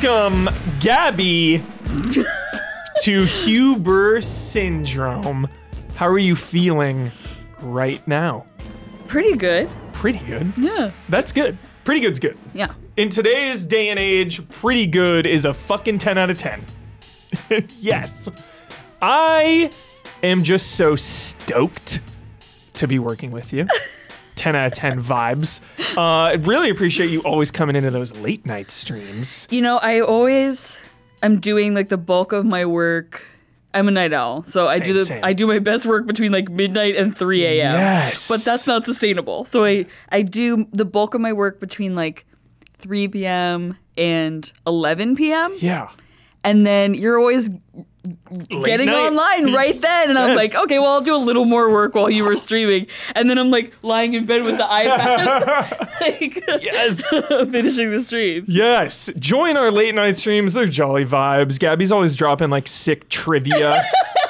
Welcome, Gabby, to Huber Syndrome. How are you feeling right now? Pretty good. Pretty good? Yeah. That's good. Pretty good's good. Yeah. In today's day and age, pretty good is a fucking 10 out of 10. Yes. I am just so stoked to be working with you. 10 out of 10 vibes. I really appreciate you always coming into those late night streams. You know, I'm doing like the bulk of my work. I'm a night owl, so I do my best work between like midnight and 3 a.m. Yes. But that's not sustainable. So I do the bulk of my work between like 3 p.m. and 11 p.m. Yeah. And then you're always getting online right then. And I'm like, okay, well, I'll do a little more work while you were streaming. And then I'm like lying in bed with the iPad, like, yes, finishing the stream. Yes. Join our late night streams. They're jolly vibes. Gabby's always dropping like sick trivia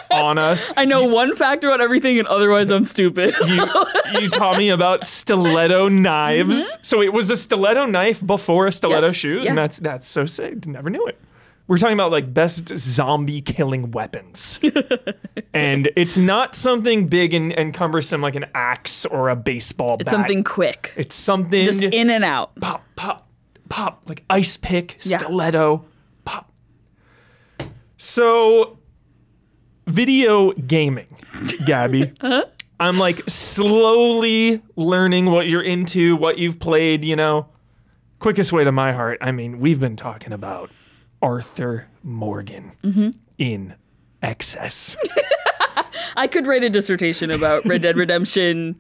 on us. I know one fact about everything and otherwise I'm stupid. You taught me about stiletto knives. Mm-hmm. So it was a stiletto knife before a stiletto shoe. Yeah. And that's so sick. Never knew it. We're talking about like best zombie killing weapons. And it's not something big and cumbersome like an axe or a baseball bat. It's something quick. It's something just in and out. Pop, pop, pop. Like ice pick, stiletto, pop. So, video gaming, Gabby. Huh? I'm like slowly learning what you're into, what you've played, you know. Quickest way to my heart. I mean, we've been talking about Arthur Morgan in excess. I could write a dissertation about Red Dead Redemption.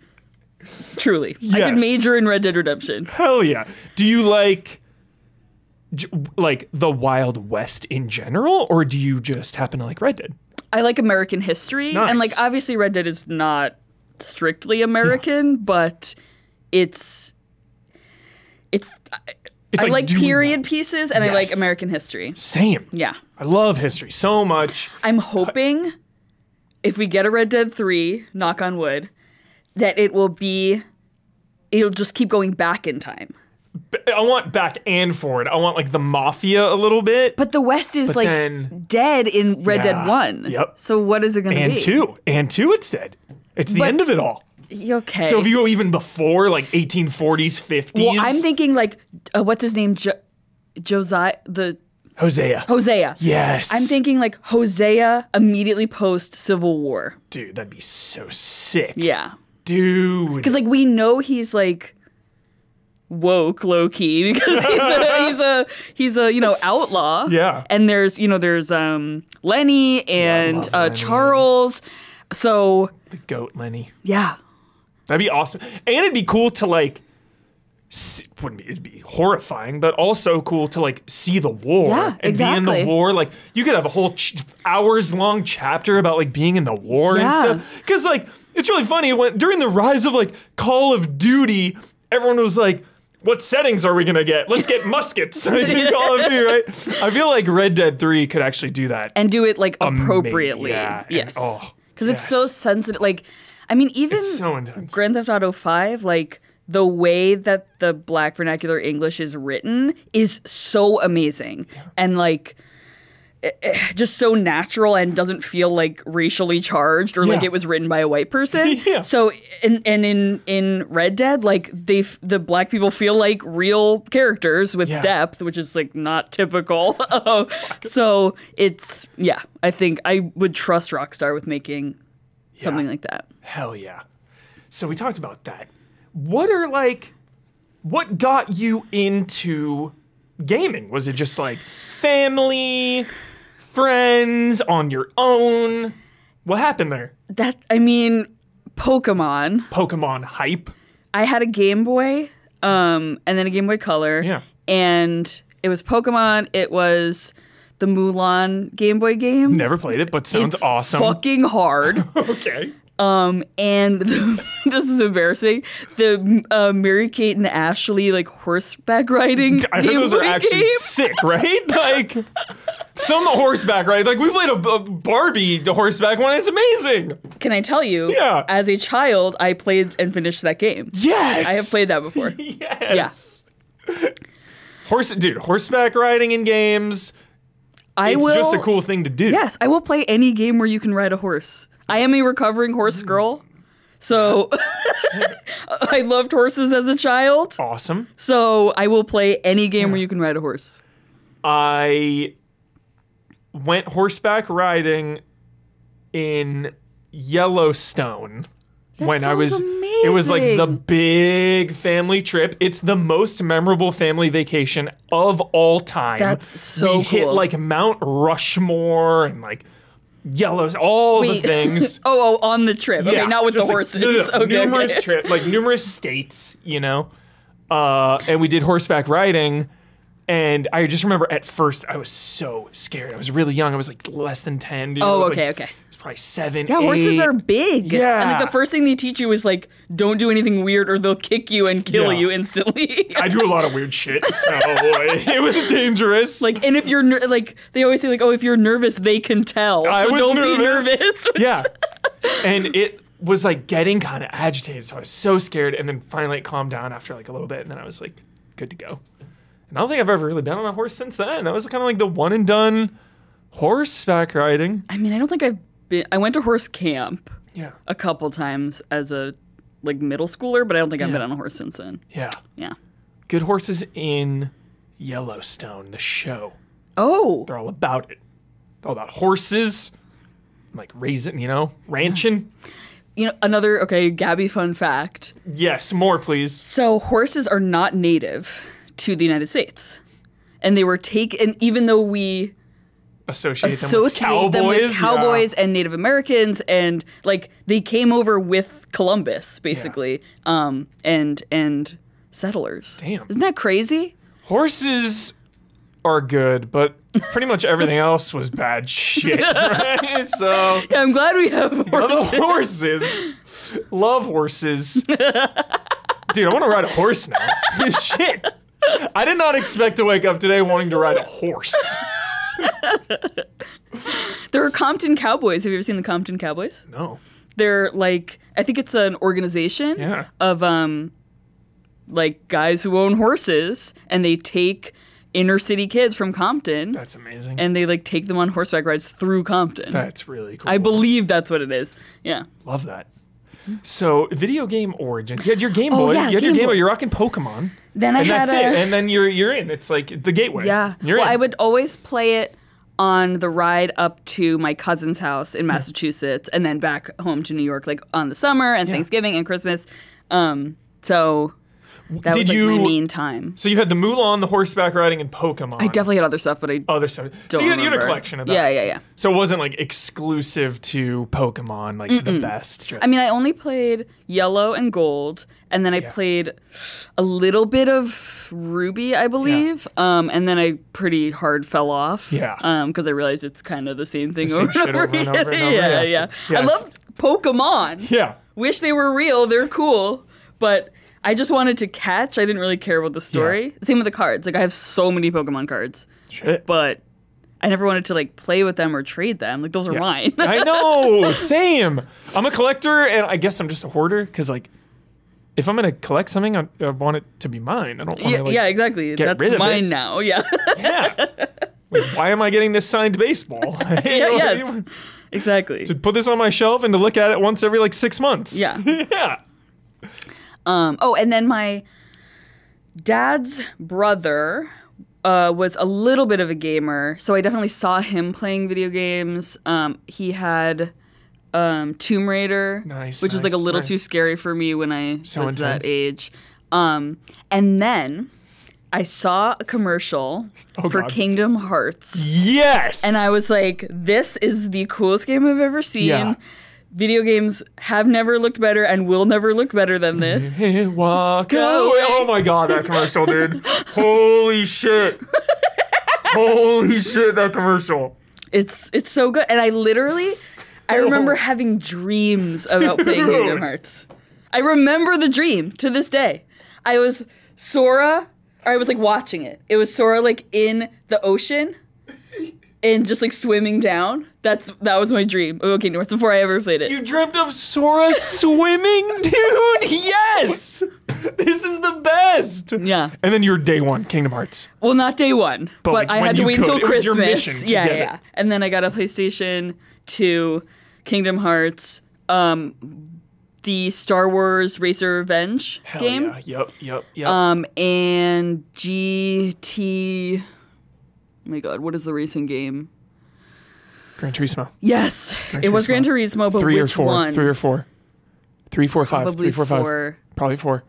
Truly. Yes. I could major in Red Dead Redemption. Hell yeah. Do you like the Wild West in general, or do you just happen to like Red Dead? I like American history. Nice. And like obviously Red Dead is not strictly American, but it's I like period pieces, and I like American history. Same. Yeah. I love history so much. I'm hoping if we get a Red Dead 3, knock on wood, that it'll just keep going back in time. I want back and forward. I want like the mafia a little bit. But the West is dead in Red Dead 1. Yep. So what is it going to be? And 2 it's dead. It's the end of it all. Okay. So if you go even before, like 1840s, 50s. Well, I'm thinking like, what's his name? Josiah, Hosea. Yes. I'm thinking like Hosea immediately post Civil War. Dude, that'd be so sick. Yeah. Dude. Because like we know he's like woke, low key, because he's a outlaw. Yeah. And there's Lenny and Lenny. Charles. So the goat Lenny. Yeah. That'd be awesome. And it'd be cool to like, it'd be horrifying, but also cool to like see the war and be in the war. Like you could have a whole hours long chapter about like being in the war and stuff. Cause like, it's really funny during the rise of like Call of Duty, everyone was like, what settings are we gonna get? Let's get muskets. Call of Duty, right? I feel like Red Dead 3 could actually do that. And do it like appropriately. Yeah. Yes. Because it's so sensitive. Like, I mean, even so Grand Theft Auto 5, like the way that the Black vernacular English is written is so amazing and like just so natural and doesn't feel like racially charged or like it was written by a white person. So and in Red Dead, like the Black people feel like real characters with depth, which is like not typical. So it's I think I would trust Rockstar with making something like that. Hell yeah. So we talked about that. What got you into gaming? Was it just like family, friends, on your own? What happened there? Pokemon. Pokemon hype. I had a Game Boy, and then a Game Boy Color. Yeah. And it was Pokemon. It was the Mulan Game Boy game. Never played it, but sounds awesome. It's fucking hard. Okay. And this is embarrassing. The Mary-Kate and Ashley like horseback riding. I heard those are actually sick, right? Like some horseback riding. Like we played a Barbie horseback one. It's amazing. Can I tell you? Yeah. As a child, I played and finished that game. Yes. I have played that before. Yes. Yeah. Horseback riding in games. It's just a cool thing to do. Yes, I will play any game where you can ride a horse. I am a recovering horse girl. So I loved horses as a child. Awesome. So I will play any game where you can ride a horse. I went horseback riding in Yellowstone when I was amazing. It was like the big family trip. It's the most memorable family vacation of all time. That's so cool. We hit like Mount Rushmore and like all the things. On the trip. Okay, not with the horses. No. Okay, numerous trips, like numerous states, you know. And we did horseback riding. And I just remember at first I was so scared. I was really young. I was like less than 10. Dude. Okay. It was probably 7, Yeah, 8. horses are big. Yeah. And like the first thing they teach you is like, don't do anything weird or they'll kick you and kill you instantly. I do a lot of weird shit, so it was dangerous. Like, and if you're they always say like, oh, if you're nervous, they can tell. So don't be nervous. Yeah. And it was like getting kind of agitated, so I was so scared. And then finally it calmed down after like a little bit, and then I was like, good to go. And I don't think I've ever really been on a horse since then. That was kind of like the one and done horseback riding. I mean, I don't think I've been. I went to horse camp a couple times as a like middle schooler, but I don't think I've been on a horse since then. Yeah. Yeah. Good horses in Yellowstone, the show. Oh. They're all about it. All about horses, like raising, ranching. Another, Gabby fun fact. Yes, more please. So horses are not native to the United States. And they were taken, even though we associate them with cowboys and Native Americans, and like they came over with Columbus, basically, and settlers. Damn. Isn't that crazy? Horses are good, but pretty much everything else was bad shit, right? So yeah, I'm glad we have horses. Love horses. Dude, I want to ride a horse now. Shit. I did not expect to wake up today wanting to ride a horse. There are Compton Cowboys. Have you ever seen the Compton Cowboys? No. They're like, I think it's an organization of like guys who own horses, and they take inner city kids from Compton. That's amazing. And they like take them on horseback rides through Compton. That's really cool. I believe that's what it is. Yeah. Love that. So, video game origins. You had your Game Boy. You had your Game Boy. You're rocking Pokemon. Then I had that's it. And then you're in. It's like the gateway. Yeah. You're in. I would always play it on the ride up to my cousin's house in Massachusetts, and then back home to New York, like on the summer and Thanksgiving and Christmas. So that was like my main time. So you had the Mulan, the horseback riding, and Pokemon. I definitely had other stuff, but other stuff. So you had a collection of that. Yeah. So it wasn't like exclusive to Pokemon, like the best. I mean, I only played Yellow and Gold, and then I played a little bit of Ruby, I believe, and then I pretty hard fell off. Yeah. Because I realized it's kind of the same thing over and over and over. Yeah. I love Pokemon. Yeah. Wish they were real. They're cool, but I just wanted to catch. I didn't really care about the story. Yeah. Same with the cards. Like I have so many Pokemon cards. Shit. But I never wanted to like play with them or trade them. Like those are mine. I know. Same. I'm a collector, and I guess I'm just a hoarder because like if I'm gonna collect something, I want it to be mine. I don't want to exactly. Get rid of mine it. now. Yeah. Yeah. Like, why am I getting this signed baseball? Yes. Exactly. To put this on my shelf and to look at it once every like 6 months. Yeah. Yeah. And then my dad's brother was a little bit of a gamer, so I definitely saw him playing video games. He had Tomb Raider, which was like a little too scary for me when I was that age. And then I saw a commercial for Kingdom Hearts. Yes! And I was like, this is the coolest game I've ever seen. Yeah. Video games have never looked better and will never look better than this. Walk away. Oh my god, that commercial, dude. Holy shit. Holy shit, that commercial. It's so good. And I remember having dreams about playing Kingdom Hearts. I remember the dream to this day. I was like watching it. It was Sora like in the ocean and just like swimming down. That was my dream of Kingdom Hearts before I ever played it. You dreamt of Sora swimming, dude? Yes! This is the best! used. Yeah. And then your day one, Kingdom Hearts. Well, not day one, but like, I had to wait until Christmas. It was your mission to get it. And then I got a PlayStation 2, Kingdom Hearts, the Star Wars Racer Revenge game. Yeah. Yep. And GT. Oh my God, what is the racing game? Gran Turismo. Yes, it was Gran Turismo, but which one? 3 or 4. 3, 4, 5. Probably 3, 4, 5. Probably 4.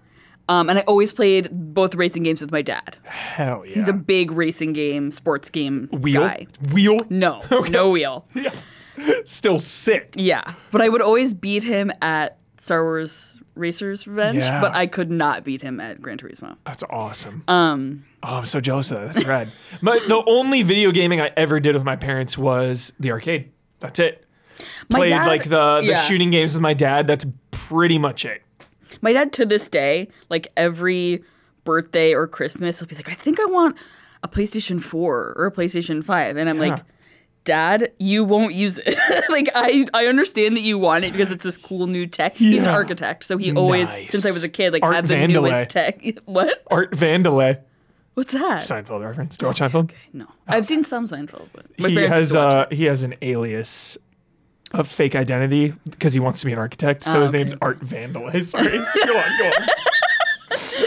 And I always played both racing games with my dad. Hell yeah. He's a big racing game, sports game guy. Wheel? No, no wheel. Yeah. Still sick. Yeah, but I would always beat him at Star Wars Racer's Revenge, but I could not beat him at Gran Turismo. That's awesome. I'm so jealous of that. That's rad. The only video gaming I ever did with my parents was the arcade. That's it. Played like the shooting games with my dad. That's pretty much it. My dad, to this day, like every birthday or Christmas, he'll be like, I think I want a PlayStation 4 or a PlayStation 5. And I'm like, Dad, you won't use it. Like, I understand that you want it because it's this cool new tech. He's an architect, so he always, since I was a kid, like had the newest tech. What? Art Vandelay. What's that? Seinfeld reference. Do you watch Seinfeld? Okay, no. I've seen some Seinfeld, but my he has an alias of fake identity because he wants to be an architect. So his name's Art Vandelay. Sorry. Go on.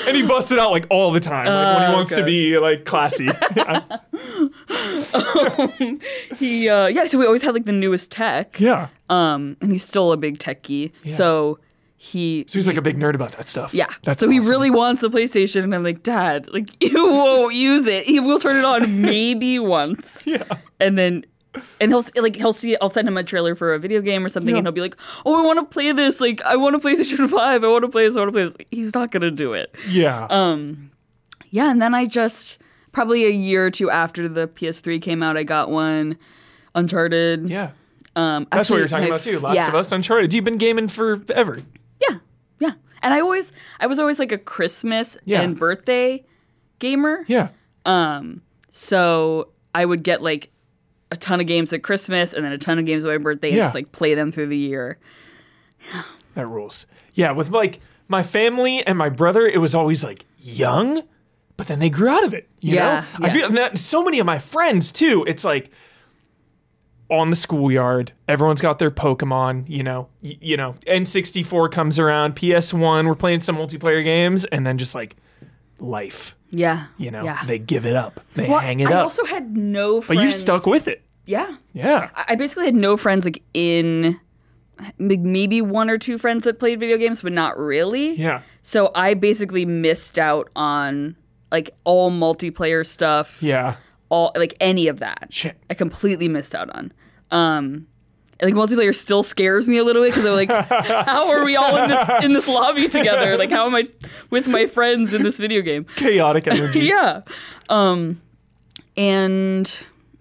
And he busts it out like all the time, like when he wants to be like classy. So we always had like the newest tech. Yeah. And he's still a big tech geek. Yeah. So he's like a big nerd about that stuff. Yeah. That's awesome. He really wants a PlayStation, and I'm like, Dad, like you won't use it. He will turn it on maybe once. Yeah. And then he'll see I'll send him a trailer for a video game or something, and he'll be like, oh, I want to play this. Like, I want a PlayStation 5. I want to play this. I want to play this. He's not going to do it. Yeah. Yeah, and then I just, probably a year or two after the PS3 came out, I got one, Uncharted. Yeah. That's what you're talking about too. Last of Us, Uncharted. You've been gaming forever. Yeah. And I was always like a Christmas and birthday gamer. Yeah. So I would get like a ton of games at Christmas and then a ton of games on my birthday and just like play them through the year. That rules. Yeah, with like my family and my brother, it was always like young, but then they grew out of it. You know? I feel that so many of my friends too, it's like on the schoolyard, everyone's got their Pokemon, you know, N64 comes around, PS1, we're playing some multiplayer games, and then just like life. Yeah. You know, they give it up. They hang it up. I also had no friends. But you stuck with it. Yeah. Yeah. I basically had no friends like in maybe one or two friends that played video games, but not really. Yeah. So I basically missed out on like all multiplayer stuff. Yeah. All like any of that. Shit. I completely missed out on. Like multiplayer still scares me a little bit because I'm like, how are we all in this lobby together? Like, how am I with my friends in this video game? Chaotic energy. Yeah. And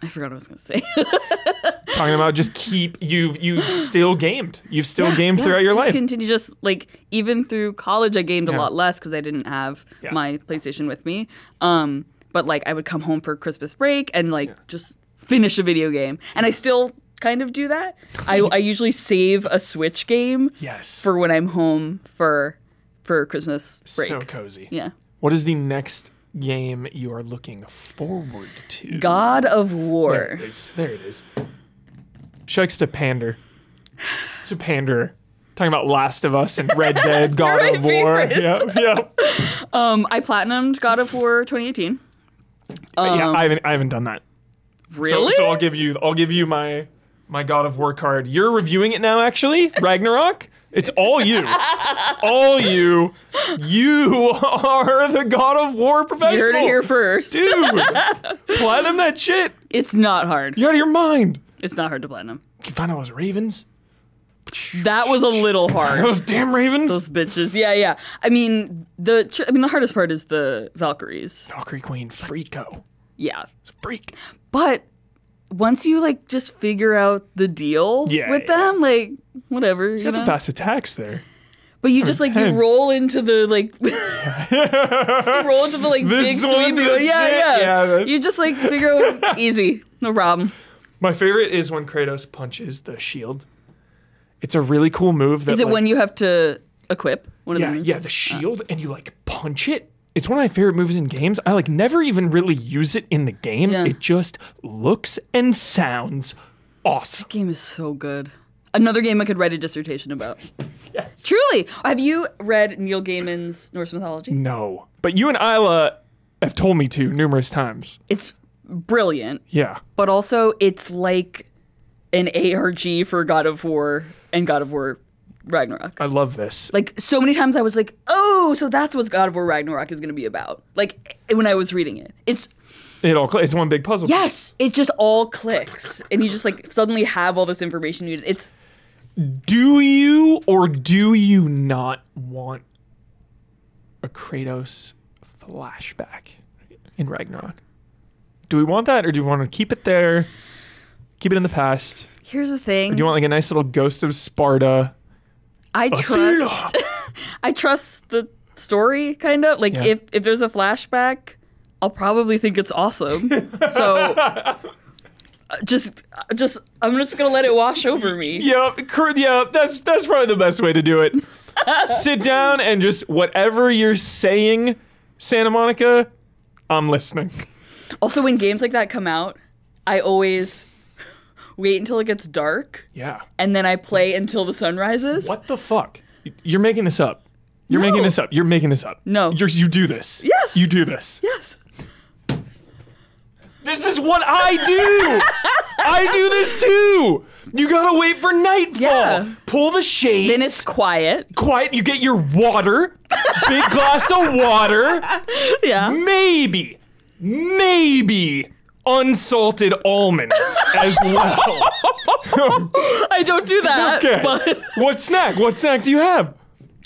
I forgot what I was gonna say. Talking about just you've still gamed. You've still gamed throughout your life. Continue just like even through college, I gamed a lot less because I didn't have my PlayStation with me. But like I would come home for Christmas break and like just finish a video game, and I still kind of do that. Nice. I usually save a Switch game for when I'm home for Christmas break. So cozy. Yeah. What is the next game you are looking forward to? God of War. There it is. There it is. She likes to pander. She's a panderer. Talking about Last of Us and Red Dead, God of War. Yeah. I platinumed God of War 2018. I haven't done that. Really? So I'll give you my God of War card. You're reviewing it now, actually. Ragnarok. It's all you. All you. You are the God of War professional. You heard it here first. Dude. Platinum that shit. It's not hard. You're out of your mind. It's not hard to platinum. You can find all those ravens. That was a little hard. Those damn ravens. Those bitches. Yeah. I mean, the hardest part is the Valkyries. Valkyrie Queen Freako. Yeah. It's a freak. But once you like just figure out the deal with them, like whatever. She has some fast attacks there. But you just like you roll into the like roll into the like this big sweep. Yeah. You just like figure out easy, no problem. My favorite is when Kratos punches the shield. It's a really cool move. That, is it when you have to equip one of them? Yeah, the shield, and you like punch it, It's one of my favorite moves in games. I like never even really use it in the game. Yeah. It just looks and sounds awesome. That game is so good. Another game I could write a dissertation about. Yes. Truly. Have you read Neil Gaiman's Norse Mythology? No. But you and Isla have told me to numerous times. It's brilliant. Yeah. But also it's like an ARG for God of War and God of War Ragnarok. I love this. Like, so many times I was like, oh, so that's what God of War Ragnarok is going to be about. Like, when I was reading it. It's one big puzzle. Yes, it just all clicks. And you just, like, suddenly have all this information you need. It's... Do you or do you not want a Kratos flashback in Ragnarok? Do we want that, or do we want to keep it there, keep it in the past? Here's the thing. Or do you want, like, a nice little Ghost of Sparta? I trust the story, kind of. Like, if there's a flashback, I'll probably think it's awesome. So, I'm just gonna let it wash over me. Yep, that's probably the best way to do it. Sit down and just whatever you're saying, Santa Monica, I'm listening. Also, when games like that come out, I always wait until it gets dark. Yeah. And then I play until the sun rises. What the fuck? You're making this up. You're making this up. You're making this up. No. You do this. Yes. You do this. Yes. This is what I do. I do this too. You gotta wait for nightfall. Yeah. Pull the shades. Then it's quiet. Quiet. You get your water. Big glass of water. Yeah. Maybe unsalted almonds as well. I don't do that. Okay. But What snack do you have?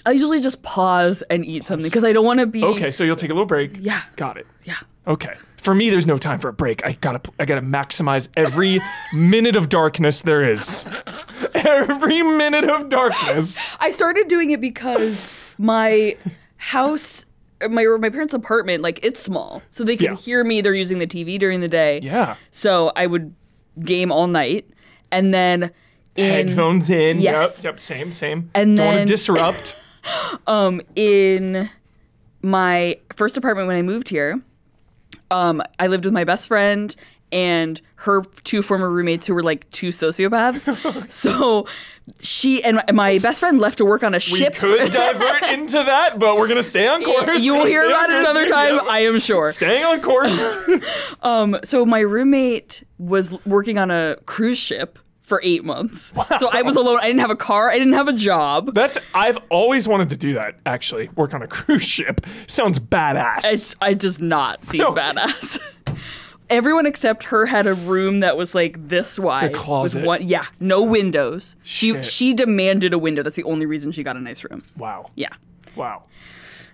I usually just pause and eat something because I don't want to be. Okay, so you'll take a little break. Yeah. Got it. Yeah. Okay. For me, there's no time for a break. I gotta maximize every minute of darkness there is. Every minute of darkness. I started doing it because my house, my parents' apartment, like, it's small, so they could hear me. They're using the TV during the day. Yeah. So I would game all night, and then headphones in. Yes. Yep. Same. And don't want then to disrupt. In my first apartment when I moved here, I lived with my best friend and her two former roommates who were like two sociopaths. So she and my best friend left to work on a ship. We could divert into that, but we're going to stay on course. You will hear about it another time, I am sure. Staying on course. So my roommate was working on a cruise ship for 8 months. Wow. So I was alone. I didn't have a car. I didn't have a job. I've always wanted to do that, actually. Work on a cruise ship. Sounds badass. It does not seem badass. Everyone except her had a room that was like this wide. The closet. With no windows. Shit. She demanded a window. That's the only reason she got a nice room. Wow. Yeah. Wow.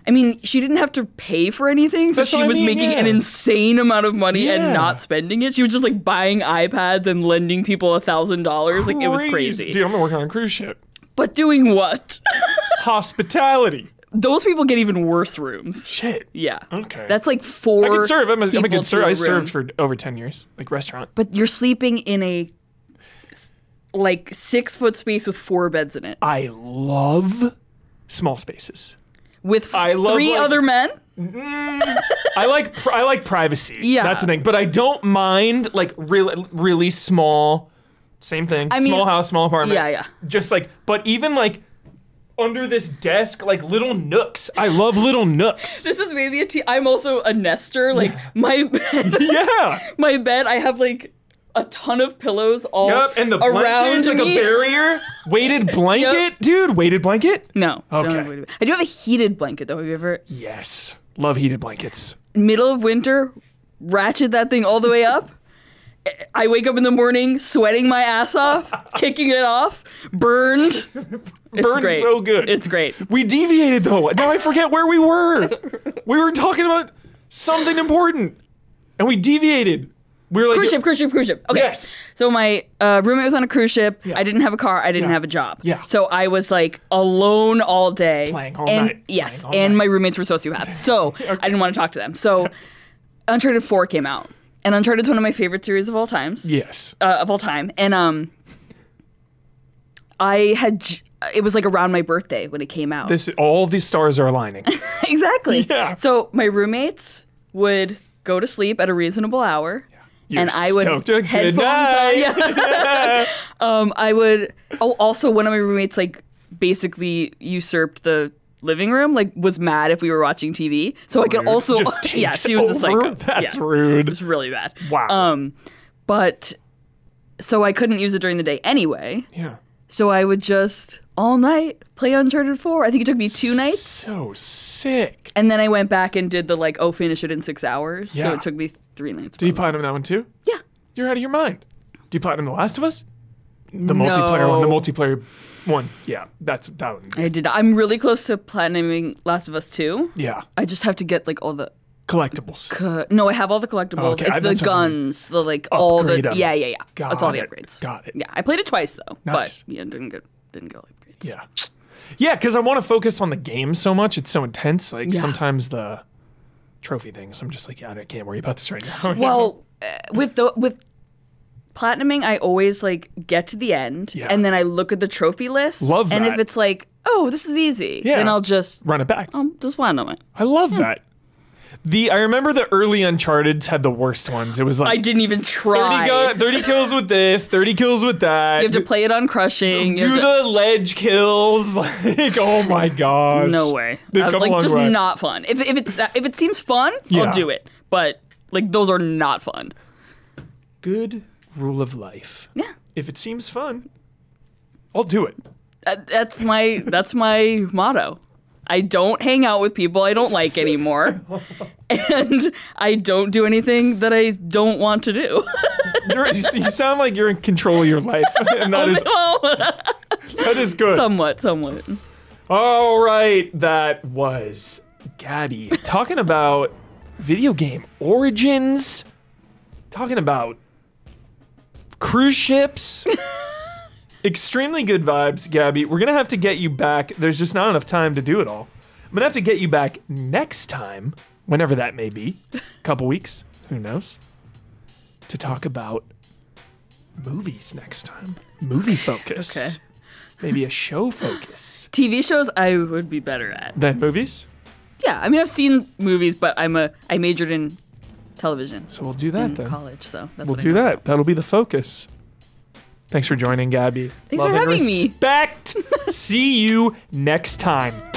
I mean, she didn't have to pay for anything, so she was making an insane amount of money and not spending it. She was just like buying iPads and lending people $1,000. Like, it was crazy. Dude, I'm gonna work on a cruise ship. But doing what? Hospitality. Those people get even worse rooms. Shit. Yeah. Okay. That's like 4 I can serve. I'm a good server. I served room. for over 10 years, like restaurant. But you're sleeping in a like 6-foot space with 4 beds in it. I love small spaces. With 3 other men? I like privacy. Yeah. That's the thing. But I don't mind like really small. Same thing. Small house, small apartment. Yeah. Just like, but even like under this desk, like little nooks. I love little nooks. This is maybe I'm also a nester. Like my bed. Yeah. My bed, I have like a ton of pillows all and the around blanket's like me. a barrier. Weighted blanket, dude. Weighted blanket. No. Okay. Don't have weighted. I do have a heated blanket though. Have you ever? Yes. Love heated blankets. Middle of winter, ratchet that thing all the way up. I wake up in the morning, sweating my ass off, kicking it off, burned. It's great. So good. It's great. We deviated though. Now I forget where we were. We were talking about something important, and we deviated. We were like Cruise ship. Okay. Yes. So my roommate was on a cruise ship. Yeah. I didn't have a car. I didn't have a job. Yeah. So I was like alone all day. Playing all night. Yes. All and night. my roommates were sociopaths. So I didn't want to talk to them. So Uncharted 4 came out. And Uncharted's one of my favorite series of all times. Yes. Of all time. And I it was like around my birthday when it came out. All these stars are aligning. Exactly. Yeah. So my roommates would go to sleep at a reasonable hour. You're and I would headphones on. Yeah. I would. Oh, also one of my roommates like basically usurped the living room. Like was mad if we were watching TV. So I could also. Yeah, she was a psycho. That's rude. It was really bad. Wow. But so I couldn't use it during the day anyway. Yeah. So I would just all night play Uncharted 4. I think it took me 2 nights. So sick. And then I went back and did the like, finish it in 6 hours. Yeah. So it took me 3 nights. Did you platinum that one too? Yeah. You're out of your mind. Do you platinum The Last of Us? The multiplayer one. The multiplayer one. Yeah, that one. I did. I'm really close to platinuming Last of Us 2. Yeah. I just have to get like all the collectibles. No, I have all the collectibles. Oh, okay. It's the guns, the like all the Yeah. That's all the upgrades. Got it. Yeah, I played it twice though. Nice. But yeah, didn't get all the upgrades. Yeah. Yeah, because I want to focus on the game so much. It's so intense. Like sometimes the trophy things, I'm just like, I can't worry about this right now. Well, with platinuming, I always like get to the end and then I look at the trophy list. Love that. And if it's like, oh, this is easy, then I'll just run it back. I'll just platinum it. I love that. I remember the early Uncharted's had the worst ones. It was like I didn't even try. 30 kills with this, 30 kills with that. You have to play it on crushing. Do the ledge kills. Like, oh my gosh. No way. I was like, just not fun. If it seems fun, I'll do it. But like those are not fun. Good rule of life. Yeah. If it seems fun, I'll do it. That's my motto. I don't hang out with people I don't like anymore. And I don't do anything that I don't want to do. You sound like you're in control of your life. And that is good. Somewhat. All right. That was Gabby talking about video game origins, talking about cruise ships. Extremely good vibes, Gabby. We're going to have to get you back. There's just not enough time to do it all. I'm going to have to get you back next time, whenever that may be. Couple weeks, who knows? To talk about movies next time. Movie focus. Okay. Maybe a show focus. TV shows I would be better at. Than movies? Yeah, I mean I've seen movies, but I majored in television. So we'll do that then. College, so that's we'll what do that. That'll be the focus. Thanks for joining, Gabby. Thanks for having me. Respect. See you next time.